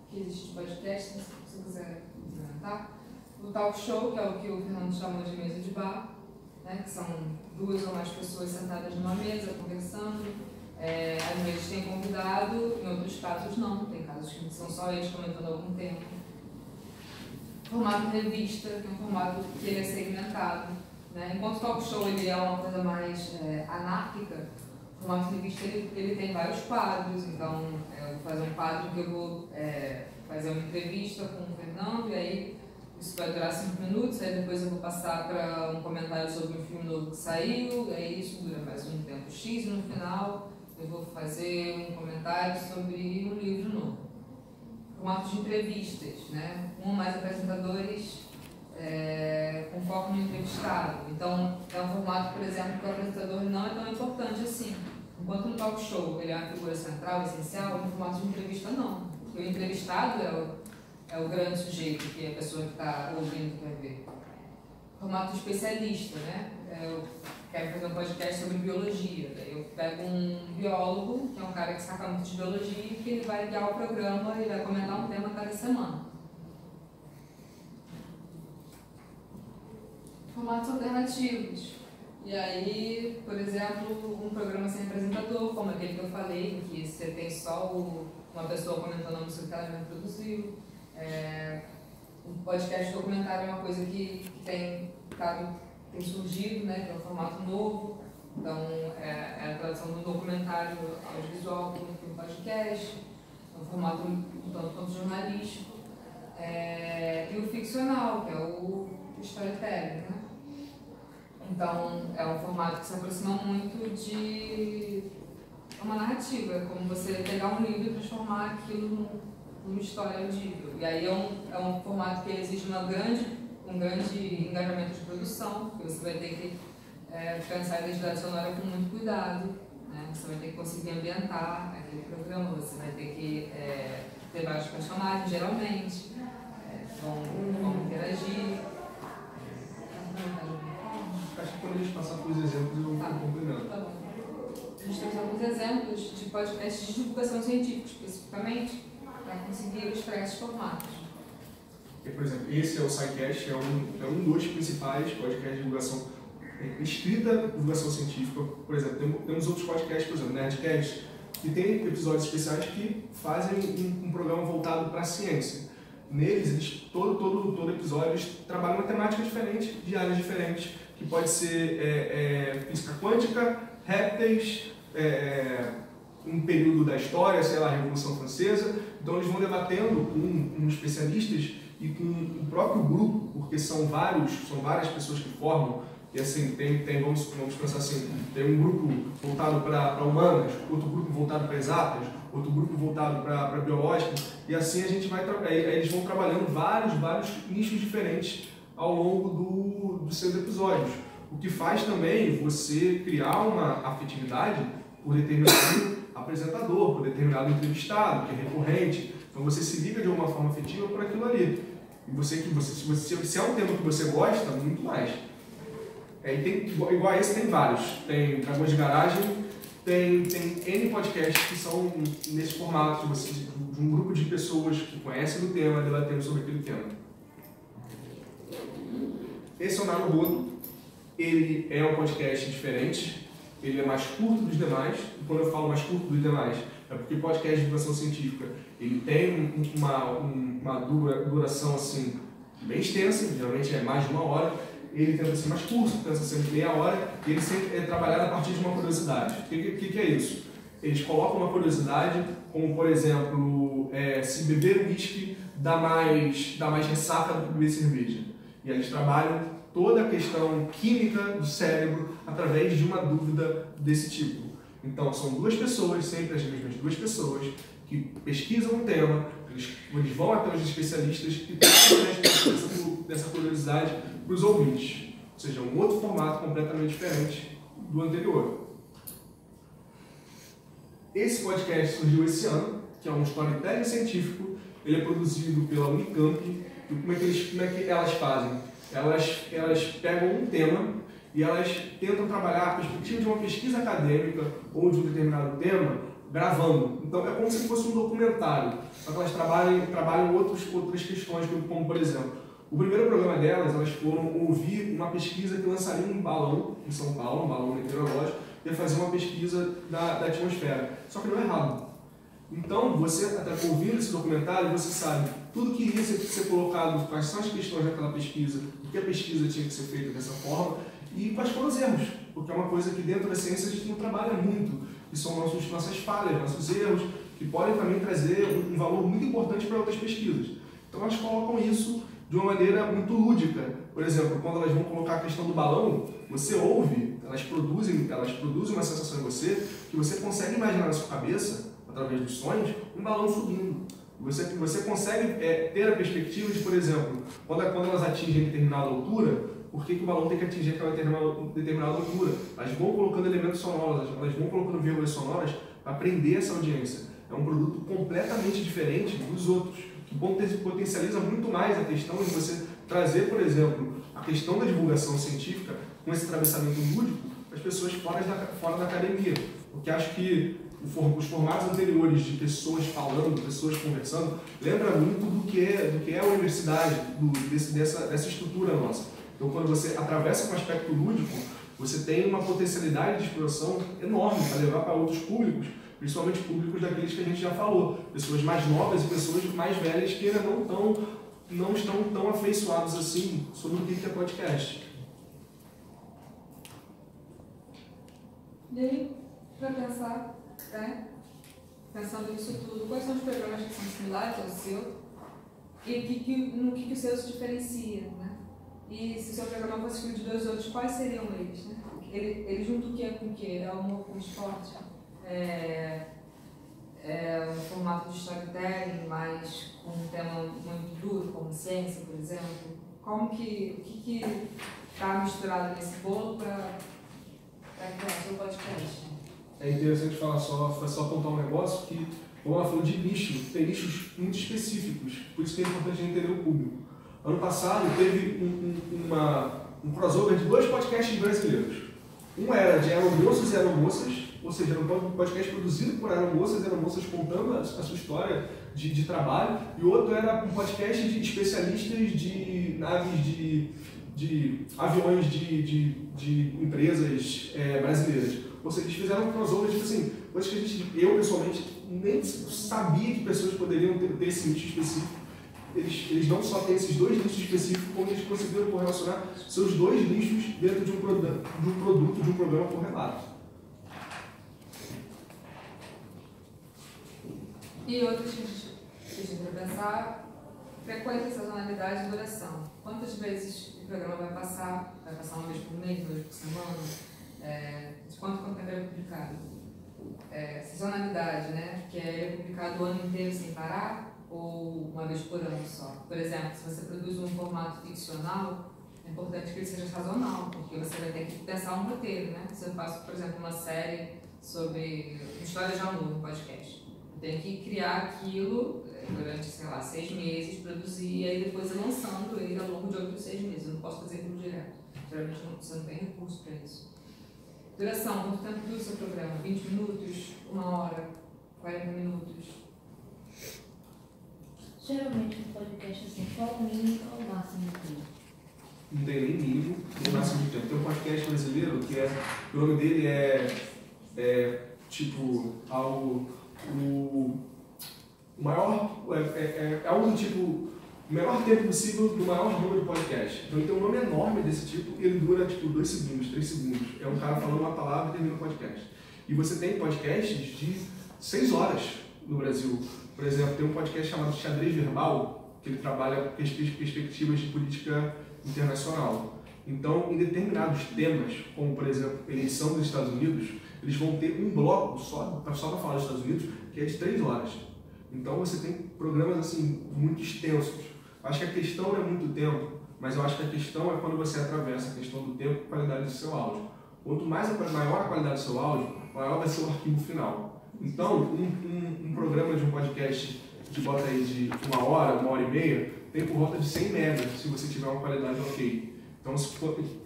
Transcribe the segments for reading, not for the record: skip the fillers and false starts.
que existe de podcast, se você quiser implementar. O talk show, que é o que o Fernando chamou de mesa de bar, né, que são 2 ou mais pessoas sentadas numa mesa, conversando. Às vezes tem convidado, em outros casos não, tem casos que são só eles comentando algum tema. Formato revista, que é um formato que ele é segmentado. Né? Enquanto o talk show ele é uma coisa mais anárquica, o formato revista ele tem vários quadros. Então, eu vou fazer um quadro que eu vou fazer uma entrevista com o Fernando, e aí isso vai durar 5 minutos, aí depois eu vou passar para um comentário sobre um filme novo que saiu, aí isso dura mais um tempo X, e no final eu vou fazer um comentário sobre um livro novo. Formato de entrevistas, né? Um ou mais apresentadores com foco no entrevistado. Então, é um formato, por exemplo, que o apresentador não é tão importante assim. Enquanto no talk show ele é a figura central, essencial, no formato de entrevista não. Porque o entrevistado é o grande sujeito, que é a pessoa que está ouvindo quer ver. Formato de especialista, né? Eu quero fazer um podcast sobre biologia. Daí eu pego um biólogo, que é um cara que saca muito de biologia, e que ele vai guiar o programa e vai comentar um tema cada semana. Formatos alternativos. E aí, por exemplo, um programa sem apresentador, como aquele que eu falei, que você tem só uma pessoa comentando a música que ela já produziu. O podcast documentário é uma coisa que tem surgido, né, que é um formato novo. Então, é a tradução do documentário audiovisual para o podcast, é um formato um tanto quanto jornalístico. E o ficcional, que é o storytelling, né? Então, é um formato que se aproxima muito de uma narrativa, é como você pegar um livro e transformar aquilo numa história audível. E aí é um formato que exige um grande engajamento de produção, porque você vai ter que pensar a identidade sonora com muito cuidado, né? Você vai ter que conseguir ambientar aquele programa, você vai ter que ter vários personagens, geralmente, vão interagir. Acho que quando a gente passar por os exemplos, eu vou complementando. Tá bom. A gente tem alguns exemplos de podcasts de divulgação científica, especificamente, para conseguir ilustrar esses formatos. Por exemplo, esse é o SciCast, é um dos principais podcasts de divulgação, estrita divulgação científica. Por exemplo, temos outros podcasts, por exemplo, Nerdcast, que tem episódios especiais que fazem um programa voltado para a ciência. Neles, todo episódio, eles trabalham uma temática diferente, de áreas diferentes, que pode ser física quântica, répteis, um período da história, sei lá, a Revolução Francesa. Então eles vão debatendo com especialistas e com o próprio grupo, porque são várias pessoas que formam. E assim, vamos pensar assim, tem um grupo voltado para humanas, outro grupo voltado para exatas, outro grupo voltado para biológica, e assim a gente eles vão trabalhando vários nichos diferentes ao longo dos seus episódios. O que faz também você criar uma afetividade por determinado apresentador, por determinado entrevistado, que é recorrente. Então você se liga de alguma forma afetiva por aquilo ali. E se é um tema que você gosta, muito mais. Igual a esse tem vários. Tem Dragões de Garagem, tem N podcasts que são nesse formato de um grupo de pessoas que conhecem o tema, debatendo sobre aquele tema. Esse é o Naruhodo. Ele é um podcast diferente, ele é mais curto dos demais. E quando eu falo mais curto dos demais, é porque o podcast de divulgação científica ele tem uma duração assim, bem extensa, geralmente é mais de 1 hora. Ele tenta ser mais curto, tenta ser meia hora, e ele sempre é trabalhado a partir de uma curiosidade. O que é isso? Eles colocam uma curiosidade, como por exemplo, se beber uísque dá mais ressaca do que beber cerveja. E aí eles trabalham toda a questão química do cérebro através de uma dúvida desse tipo. Então são 2 pessoas, sempre as mesmas 2 pessoas, que pesquisam um tema, eles vão até os especialistas e trazem a resposta dessa curiosidade para os ouvintes. Ou seja, um outro formato completamente diferente do anterior. Esse podcast surgiu esse ano, que é um storytelling científico. Ele é produzido pela Unicamp. E como é que elas fazem? Elas pegam um tema e elas tentam trabalhar a perspectiva de uma pesquisa acadêmica ou de um determinado tema gravando. Então é como se fosse um documentário, só que elas trabalham outras questões, como por exemplo, o primeiro programa delas, elas foram ouvir uma pesquisa que lançaria um balão em São Paulo, um balão meteorológico, e fazer uma pesquisa da atmosfera. Só que não é errado. Então, você, até ouvindo esse documentário, você sabe tudo que iria ser colocado, quais são as questões daquela pesquisa, por que a pesquisa tinha que ser feita dessa forma e quais foram os erros, porque é uma coisa que dentro da ciência a gente não trabalha muito, que são nossas falhas, nossos erros, que podem também trazer um valor muito importante para outras pesquisas. Então, elas colocam isso de uma maneira muito lúdica. Por exemplo, quando elas vão colocar a questão do balão, você ouve, elas produzem uma sensação em você que você consegue imaginar na sua cabeça, através dos sonhos, um balão subindo. Você consegue ter a perspectiva de, por exemplo, quando elas atingem determinada altura, por que o balão tem que atingir aquela determinada altura? Elas vão colocando elementos sonoros, elas vão colocando vírgulas sonoras para prender essa audiência. É um produto completamente diferente dos outros, que potencializa muito mais a questão de você trazer, por exemplo, a questão da divulgação científica com esse atravessamento lúdico para as pessoas fora da academia. Porque acho que os formatos anteriores de pessoas falando, pessoas conversando, lembra muito do que é a universidade, dessa estrutura nossa. Então, quando você atravessa com um aspecto lúdico, você tem uma potencialidade de exploração enorme para levar para outros públicos, principalmente públicos daqueles que a gente já falou, pessoas mais novas e pessoas mais velhas que ainda não estão tão afeiçoados assim sobre o que é podcast. E aí, para pensar, pensando nisso tudo, quais são os programas que são similares ao seu e no que o seu se diferencia, né? E se o seu programa fosse escrito de dois outros, quais seriam eles, né? Ele junta o que é com o que? É humor com esporte? É um formato de storytelling, mas com um tema muito duro, como ciência, por exemplo? O que está misturado nesse bolo para criar o seu podcast? É interessante falar só apontar um negócio que, como ela falou de nicho, tem nichos muito específicos, por isso que é importante entender o público. Ano passado teve um crossover de 2 podcasts brasileiros. Um era de aeromoços e aeromoças, ou seja, era um podcast produzido por aeromoças e aeromoças contando a sua história de trabalho, e o outro era um podcast de especialistas de naves de aviões de empresas brasileiras. Ou seja, eles fizeram um crossover, tipo assim, coisas que eu pessoalmente nem sabia que pessoas poderiam ter esse nicho específico. Eles não só têm esses 2 nichos específicos, como eles conseguiram correlacionar seus 2 nichos dentro de um produto, de um programa correlato. E outros que a gente vai pensar, frequência, sazonalidade e duração. Quantas vezes o programa vai passar? Vai passar uma vez por mês, uma vez por semana? De quanto tempo ele é publicado? Sazonalidade, né? Que é publicado o ano inteiro sem parar ou uma vez por ano só? Por exemplo, se você produz um formato ficcional, é importante que ele seja sazonal, porque você vai ter que pensar um roteiro, né? Se eu faço, por exemplo, uma série sobre história de amor no podcast, eu tenho que criar aquilo durante, sei lá, 6 meses, produzir e aí depois ir lançando ele ao longo de outros 6 meses. Eu não posso fazer aquilo direto. Geralmente você não tem recurso para isso. Duração, quanto tempo dura o seu programa? 20 minutos? 1 hora? 40 minutos? Geralmente no podcast assim, qual o mínimo e qual o máximo de tempo? Não tem nem mínimo, nem máximo de tempo. Tem um podcast brasileiro que o nome dele tipo o maior, algo do tipo, o menor tempo possível do maior número de podcast. Então ele tem um nome enorme desse tipo e ele dura tipo 2 segundos, 3 segundos. É um cara falando uma palavra e termina o podcast. E você tem podcasts de 6 horas no Brasil. Por exemplo, tem um podcast chamado Xadrez Verbal, que ele trabalha perspectivas de política internacional. Então, em determinados temas, como por exemplo, eleição dos Estados Unidos, eles vão ter um bloco só para falar dos Estados Unidos, que é de 3 horas. Então você tem programas assim muito extensos. Acho que a questão não é muito tempo, mas eu acho que a questão é quando você atravessa a questão do tempo e qualidade do seu áudio. Quanto maior a qualidade do seu áudio, maior vai ser o arquivo final. Então, um programa de um podcast que bota aí de 1 hora, 1 hora e meia, tem por volta de 100 megas, se você tiver uma qualidade ok. Então,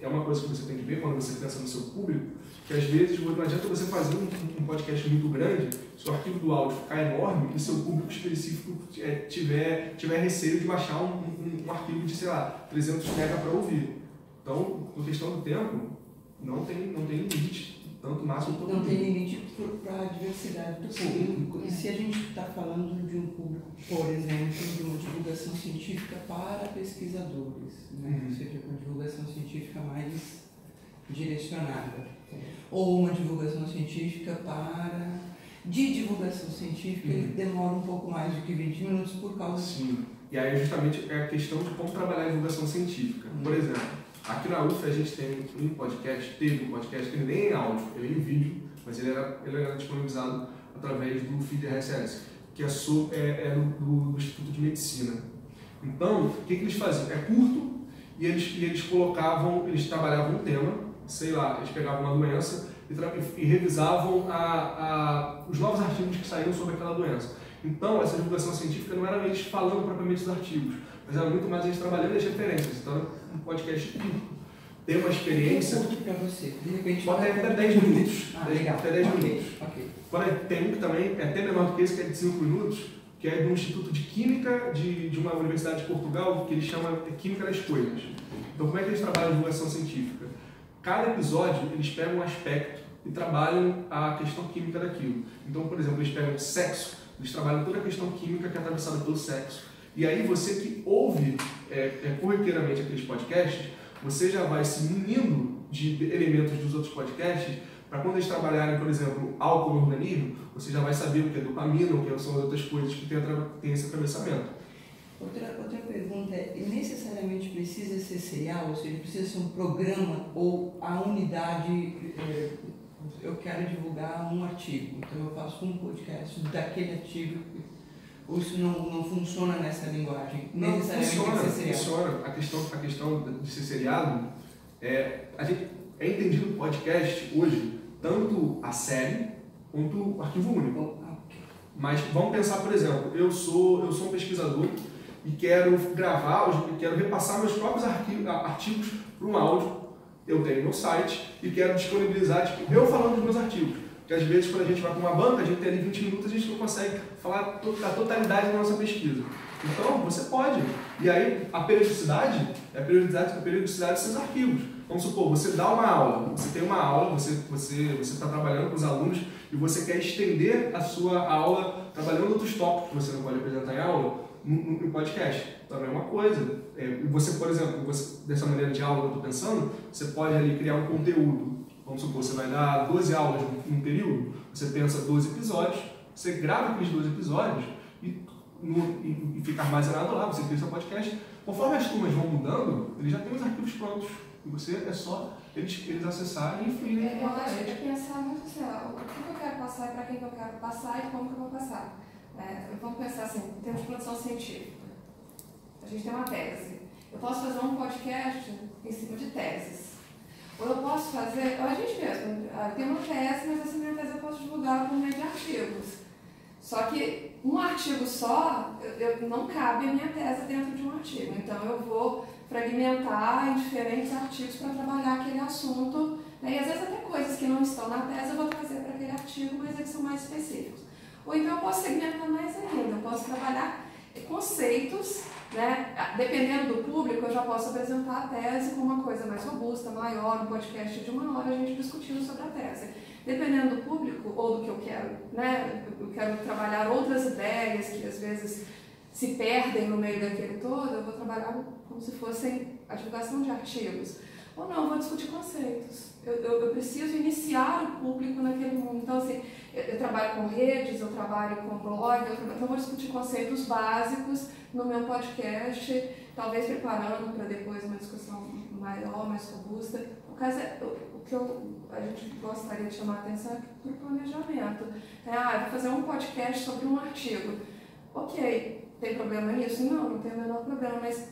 é uma coisa que você tem que ver quando você pensa no seu público, que às vezes não adianta você fazer um podcast muito grande, se o arquivo do áudio ficar enorme e seu público específico tiver receio de baixar um arquivo de, sei lá, 300 MB para ouvir. Então, por questão do tempo, não tem limite. Tanto máximo quanto não tem limite para a diversidade do público. E se a gente está falando de um público, por exemplo, de uma divulgação científica para pesquisadores, né? Ou seja, uma divulgação científica mais direcionada, ou uma divulgação científica de divulgação científica, ele demora um pouco mais do que 20 minutos por causa... Sim, e aí justamente é a questão de como trabalhar a divulgação científica. Por exemplo, aqui na UF a gente teve um podcast que ele nem é áudio, ele é em vídeo, mas ele era disponibilizado através do feed RSS, que é do Instituto de Medicina. Então, o que eles faziam? É curto e eles trabalhavam um tema, sei lá, eles pegavam uma doença e revisavam os novos artigos que saíram sobre aquela doença. Então, essa divulgação científica não era eles falando propriamente dos artigos, mas era muito mais eles trabalhando as referências. Então, um podcast curto. Ter uma experiência... curto para você? De repente... Pode ter até 10 minutos. Legal. Até 10 minutos. Okay. Tem um que também é até menor do que esse, que é de 5 minutos, que é do Instituto de Química de uma universidade de Portugal, que eles chamam Química das Coisas. Então, como é que eles trabalham a divulgação científica? Cada episódio, eles pegam um aspecto e trabalham a questão química daquilo. Então, por exemplo, eles pegam sexo, eles trabalham toda a questão química que é atravessada pelo sexo. E aí, você que ouve corriqueiramente aqueles podcasts, você já vai se munindo de elementos dos outros podcasts, para quando eles trabalharem, por exemplo, álcool no organismo, você já vai saber o que é dopamina, o que são as outras coisas que tem esse atravessamento. Outra pergunta é, necessariamente precisa ser serial, ou seja, precisa ser um programa ou a unidade, eu quero divulgar um artigo, então eu faço um podcast daquele artigo, ou isso não funciona nessa linguagem? Não, necessariamente funciona. A questão de ser seriado, é entendido podcast hoje, tanto a série quanto o arquivo único. Mas vamos pensar, por exemplo, eu sou um pesquisador e quero quero repassar meus próprios artigos para um áudio, eu tenho no site e quero disponibilizar, eu falando dos meus artigos. Porque às vezes quando a gente vai para uma banca, a gente tem ali 20 minutos, a gente não consegue falar a totalidade da nossa pesquisa. Então, você pode. E aí, a periodicidade é a periodicidade dos seus arquivos. Vamos supor, você dá uma aula, você tem uma aula, você está trabalhando com os alunos e você quer estender a sua aula trabalhando outros tópicos que você não pode apresentar em aula no podcast. Também é uma coisa. Você, por exemplo, dessa maneira de aula que eu estou pensando, você pode ali criar um conteúdo. Vamos supor, você vai dar 12 aulas num período, você pensa 12 episódios, você grava aqueles 12 episódios e fica armazenado lá, você cria seu podcast. Conforme as turmas vão mudando, eles já têm os arquivos prontos. E você é só eles acessarem e influírem. Eu acho que é pensar muito assim, o que eu quero passar e para quem que eu quero passar e como que eu vou passar. Vamos pensar assim, em termos de produção científica. A gente tem uma tese. Eu posso fazer um podcast em cima de teses. Ou eu posso fazer, a gente mesmo, tem uma tese, mas essa minha tese eu posso divulgar por meio de artigos. Só que um artigo só, não cabe a minha tese dentro de um artigo. Então eu vou fragmentar em diferentes artigos para trabalhar aquele assunto. Né? E às vezes até coisas que não estão na tese eu vou trazer para aquele artigo, mas eles são mais específicos. Ou então eu posso segmentar mais ainda, eu posso trabalhar conceitos, né? Dependendo do público, eu já posso apresentar a tese com uma coisa mais robusta, maior, um podcast de 1 hora, a gente discutindo sobre a tese. Dependendo do público ou do que eu quero, né? Eu quero trabalhar outras ideias que às vezes se perdem no meio daquele todo, eu vou trabalhar como se fossem a divulgação de artigos. Ou não, eu vou discutir conceitos. Eu preciso iniciar o público naquele mundo. Então, assim, eu trabalho com redes, eu trabalho com blog, então eu vou discutir conceitos básicos no meu podcast, talvez preparando para depois uma discussão maior, mais robusta. No caso, o que a gente gostaria de chamar a atenção é para o planejamento. Eu vou fazer um podcast sobre um artigo. Ok, tem problema nisso? Não tem o menor problema, mas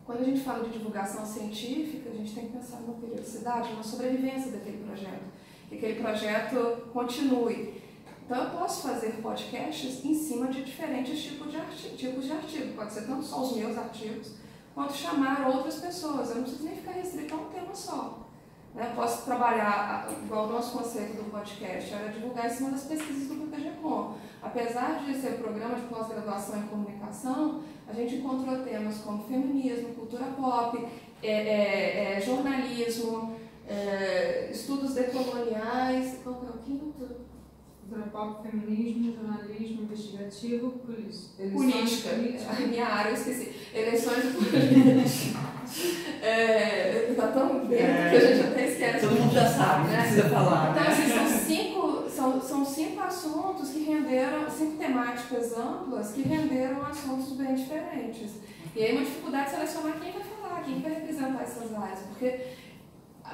quando a gente fala de divulgação científica, a gente tem que pensar numa periodicidade, numa sobrevivência daquele projeto, que aquele projeto continue. Então eu posso fazer podcasts em cima de diferentes tipos de artigos. Pode ser tanto só os meus artigos, quanto chamar outras pessoas. Eu não preciso nem ficar restrito a um tema só. Né? Eu posso trabalhar, igual o nosso conceito do podcast, era divulgar em cima das pesquisas do PPG-Com. Apesar de ser programa de pós-graduação em comunicação, a gente encontrou temas como feminismo, cultura pop, jornalismo, estudos decoloniais. Qual que é o quinto? Cultura pop, feminismo, jornalismo, investigativo, política. A minha área, eu esqueci. Eleições e política. Tá tão dentro que a gente até esquece. Todo mundo já sabe, né? Precisa falar. Então, assim, são 5 assuntos que renderam, 5 temáticas amplas que renderam assuntos bem diferentes. E aí uma dificuldade de selecionar quem vai falar, quem vai representar essas áreas, porque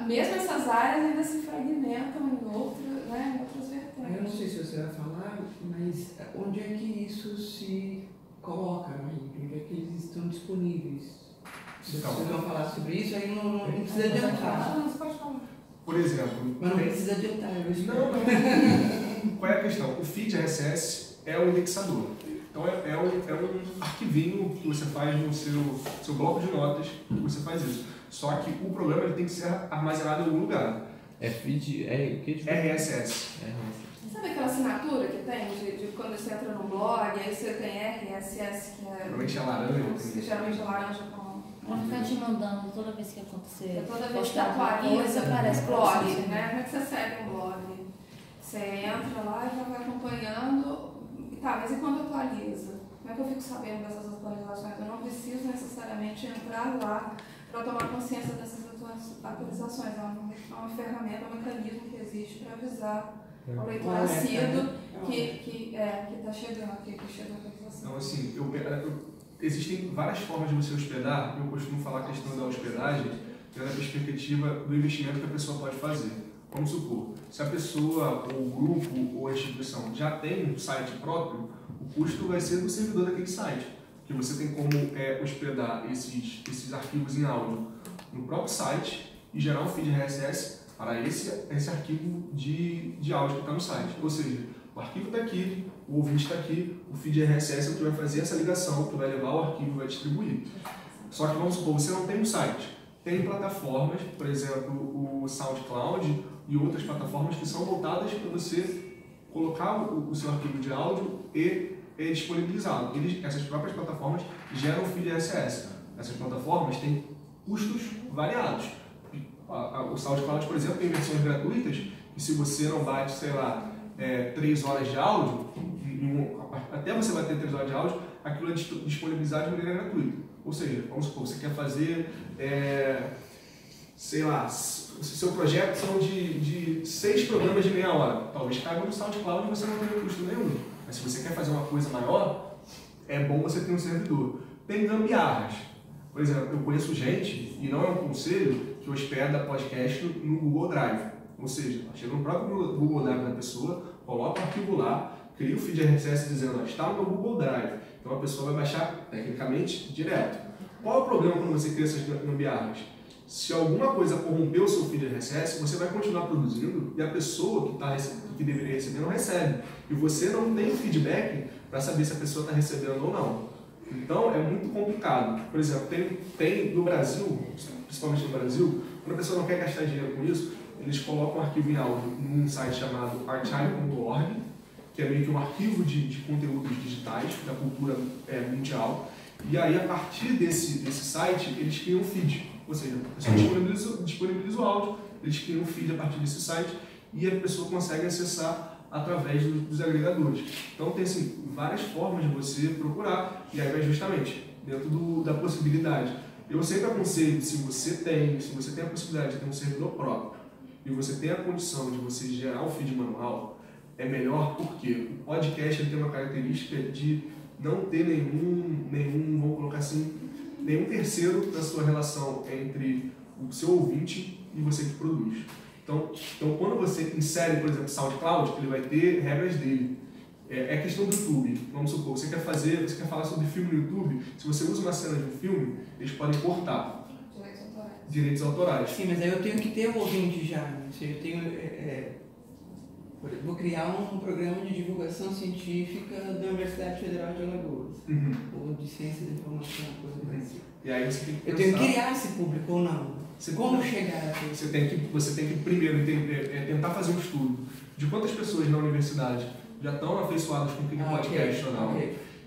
mesmo essas áreas ainda se fragmentam em outras vertentes. Eu não sei se você vai falar, mas onde é que isso se coloca, né? Onde é que eles estão disponíveis? Se vocês vão falar sobre isso, aí não precisa adiantar. Não, você pode falar. Por exemplo... Mas não precisa adiantar, eu espero. Não. Qual é a questão? O feed RSS é o indexador. Então é um arquivinho que você faz no seu bloco de notas, que você faz isso. Só que o programa ele tem que ser armazenado em algum lugar. É feed, o que? RSS. Sabe aquela assinatura que tem de quando você entra no blog, aí você tem RSS, que é... Geralmente é laranja. Que geralmente é laranja com... Pra ficar te mandando toda vez que acontecer. Toda vez que postar alguma atualiza, coisa, aparece pra blog, você. né? Como é que você segue um blog? Você entra lá e já vai acompanhando. Tá, mas e quando atualiza? Como é que eu fico sabendo dessas atualizações? Eu não preciso necessariamente entrar lá para tomar consciência dessas atualizações. É uma ferramenta, um mecanismo que existe para avisar o leitor assíduo que está chegando, que chega a atualização. Então, assim, existem várias formas de você hospedar. Eu costumo falar a questão da hospedagem pela perspectiva do investimento que a pessoa pode fazer. Vamos supor, se a pessoa, ou o grupo, ou a instituição já tem um site próprio, o custo vai ser do servidor daquele site. Porque você tem como hospedar esses arquivos em áudio no próprio site e gerar um feed RSS para esse arquivo de áudio que está no site. Ou seja, o arquivo está aqui, o ouvinte está aqui, o feed RSS é o que vai fazer essa ligação, que vai levar o arquivo e vai distribuir. Só que vamos supor, você não tem um site. Tem plataformas, por exemplo, o SoundCloud e outras plataformas que são voltadas para você colocar o seu arquivo de áudio e disponibilizá-lo. Essas próprias plataformas geram feed RSS. Essas plataformas têm custos variados. O SoundCloud, por exemplo, tem versões gratuitas e se você não bate, 3 horas de áudio, até você bater 3 horas de áudio, aquilo é disponibilizado de maneira gratuita. Ou seja, vamos supor, você quer fazer, o seu projeto são de 6 programas de meia hora. Talvez caiba no SoundCloud e você não tenha custo nenhum. Mas se você quer fazer uma coisa maior, é bom você ter um servidor. Tem gambiarras. Por exemplo, eu conheço gente, e não é um conselho, que hospeda podcast no Google Drive. Ou seja, chega no próprio Google Drive da pessoa, coloca o arquivo lá, cria o feed RSS dizendo, está no meu Google Drive. Então a pessoa vai baixar, tecnicamente, direto. Qual é o problema quando você cria essas gambiarras? Se alguma coisa corrompeu o seu feed RSS, você vai continuar produzindo e a pessoa que deveria receber não recebe. E você não tem feedback para saber se a pessoa está recebendo ou não. Então é muito complicado. Por exemplo, tem no Brasil, principalmente no Brasil, quando a pessoa não quer gastar dinheiro com isso, eles colocam um arquivo em áudio num site chamado archive.org, que é meio que um arquivo de conteúdos digitais da cultura mundial. E aí, a partir desse site, eles criam um feed. Ou seja, a pessoa disponibiliza o áudio, eles criam um feed a partir desse site e a pessoa consegue acessar através dos agregadores. Então, tem assim, várias formas de você procurar e aí vai justamente dentro da possibilidade. Eu sempre aconselho, se você tem a possibilidade de ter um servidor próprio e você tem a condição de você gerar um feed manual, é melhor porque o podcast ele tem uma característica de não ter nenhum, vamos colocar assim, nenhum terceiro na sua relação entre o seu ouvinte e você que produz. Então quando você insere, por exemplo, SoundCloud, ele vai ter regras dele. É questão do YouTube. Vamos supor, você quer falar sobre filme no YouTube, se você usa uma cena de um filme, eles podem cortar. Direitos autorais. Sim, mas aí eu tenho que ter um ouvinte já. Né? Eu tenho, vou criar um programa de divulgação científica da Universidade Federal de Alagoas. Ou de Ciência da Informação, coisa assim. E aí você tem que Eu pensar, tenho que criar esse público ou não? Como chegar a isso? você tem que primeiro tentar fazer um estudo de quantas pessoas na universidade já estão afeiçoadas com o que é podcast ou não.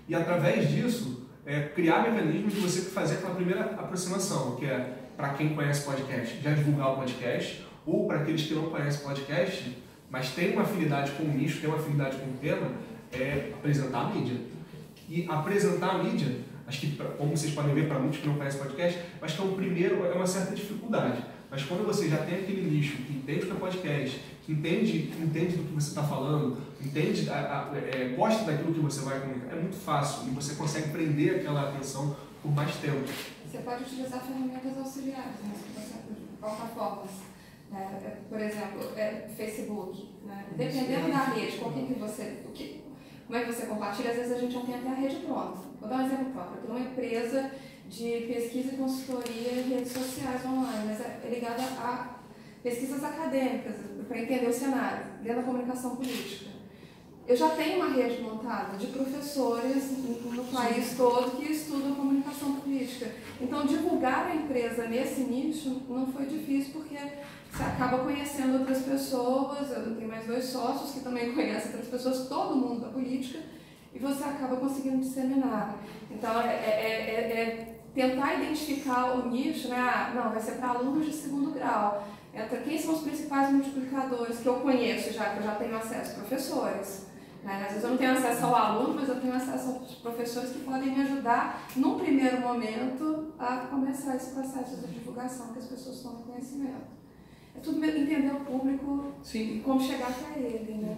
E através disso, criar mecanismos de você fazer aquela primeira aproximação, que é para quem conhece podcast, já divulgar o podcast, ou para aqueles que não conhecem podcast, mas tem uma afinidade com o nicho, tem uma afinidade com o tema, apresentar a mídia. E apresentar a mídia, acho que, como vocês podem ver, para muitos que não conhecem podcast, acho que é uma certa dificuldade. Mas quando você já tem aquele nicho que entende o que é podcast, que entende do que você está falando, gosta daquilo que você vai comunicar, é muito fácil e você consegue prender aquela atenção por mais tempo. Você pode utilizar ferramentas auxiliares, né? Plataformas. Por exemplo, Facebook. Né? Dependendo da rede, como é que você compartilha, às vezes a gente não tem até a rede pronta. Vou dar um exemplo próprio. Eu tenho uma empresa de pesquisa e consultoria em redes sociais online, mas é ligada a pesquisas acadêmicas, para entender o cenário, dentro da comunicação política. Eu já tenho uma rede montada de professores no país todo que estudam comunicação política. Então, divulgar a empresa nesse nicho não foi difícil, porque você acaba conhecendo outras pessoas. Eu tenho mais 2 sócios que também conhecem outras pessoas, todo mundo da política, e você acaba conseguindo disseminar. Então, tentar identificar o nicho, né? Não, vai ser para alunos de 2º grau. Quem são os principais multiplicadores que eu conheço que eu já tenho acesso? Professores. Né? Às vezes eu não tenho acesso ao aluno, mas eu tenho acesso aos professores que podem me ajudar, num primeiro momento, a começar esse processo de divulgação, que as pessoas tomem conhecimento. É tudo entender o público e como chegar até ele, né?